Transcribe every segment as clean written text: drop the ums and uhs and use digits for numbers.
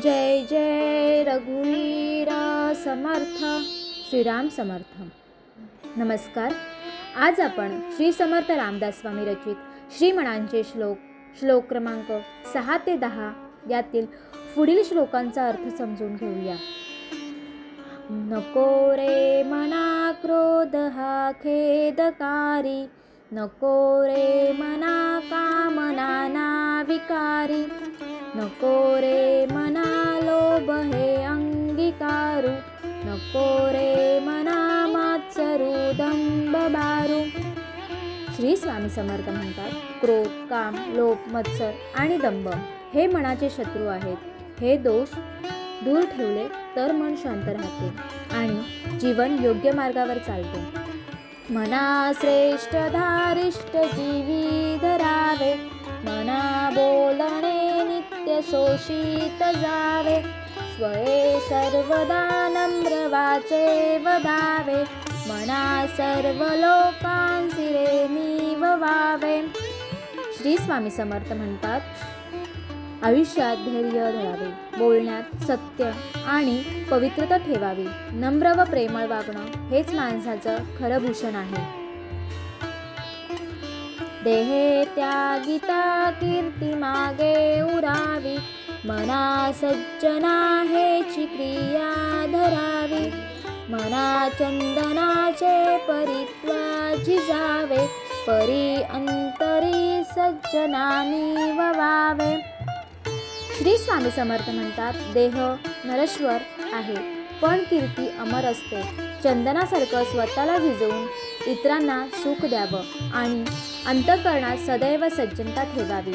जय जय रघुवीर समर्थ. श्रीराम समर्थ. नमस्कार. आज आपण श्री समर्थ रामदास स्वामी रचित श्रीमणांचे श्लोक क्रमांक 6 ते 10 यातील पुढील श्लोकांचा अर्थ समजून घेऊया. नको रे मना क्रोध हा खेदकारी, नको रे मना कामना ना विकारी, नको रे मना लोभ हे अंगीकारू, नको रे मना मात्सरू दंभ बारू. श्री स्वामी समर्थ म्हणतात, क्रोध, काम, लोभ, मत्सर आणि दंभ हे मनाचे शत्रू आहेत. हे दोष दूर ठेवले तर मन शांत राहते आणि जीवन योग्य मार्गावर चालते. मना श्रेष्ठ धारिष्ट जीवी धरावे, मना बोलणे नित्य शोषित जावे, स्वये सर्वदा नम्र वाचे वदावे, मना सर्व लोकांसी रे निववावे. श्री स्वामी समर्थ म्हणतात, आयुष्यात धैर्य धरावे, बोलण्यात सत्य आणि पवित्रता ठेवावी, नम्र व प्रेमळ वागणं हेच माणसाचं खरं भूषण आहे. देहे त्यागिता कीर्ती मागे उरावी, मना सज्जना हेची क्रिया धरावी, मना चंदनाचे परित्वा झिजावे, परी अंतरी सज्जनानी ववावे. श्री स्वामी समर्थ म्हणतात, देह नश्वर आहे पण कीर्ती अमर असते. चंदनासारखं स्वतःला झिजवून इतरांना सुख द्यावं आणि अंतःकरणात सदैव सज्जनता ठेवावी.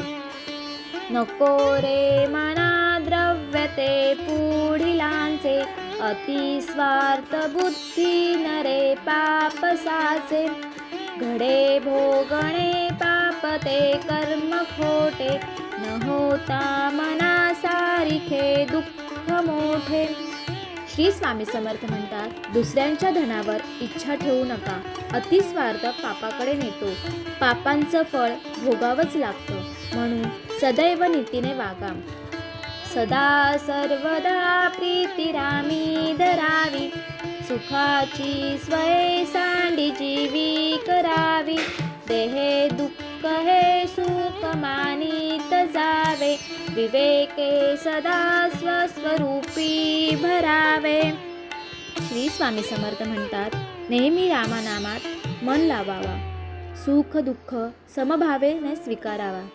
नको रे मना द्रव्य ते पुढिलांचे, अति स्वार्थ बुद्धी नरे पाप साचे, घडे भोगणे पाप ते कर्म खोटे, न होता मना सारिखे दुःख मोठे. श्री स्वामी समर्थ म्हणतात, दुसऱ्यांच्या धनावर इच्छा ठेवू नका. अतिस्वार्थ पापाकडे नेतो. पापांचं फळ भोगावंच लागतं. म्हणून सदैव नीतीने वागा. सदा सर्वदा प्रीती रामी धरावी, सुखाची स्वये सांडी जीवी करावी, देहे दुःख हे सुख मानित जावे, विवेके सदा स्वस्वरूपी भरावे. श्री स्वामी समर्थ म्हणतात, नेहमी रामानामात मन लावावा, सुख दुःख समभावेने स्वीकारावा.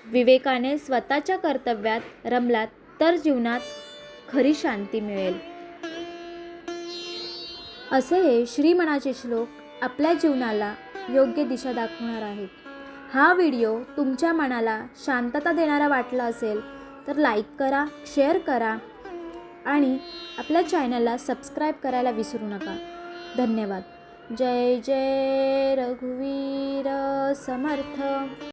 विवेकाने स्वतःच्या कर्तव्यात रमलात तर जीवनात खरी शांती मिळेल. असे हे श्रीमणाचे श्लोक आपल्या जीवनाला योग्य दिशा दाखवणार आहेत. हा व्हिडिओ तुमच्या मनाला शांतता देणारा वाटला असेल तर लाईक करा, शेअर करा आणि आपल्या चॅनलला सबस्क्राईब करायला विसरू नका. धन्यवाद. जय जय रघुवीर समर्थ.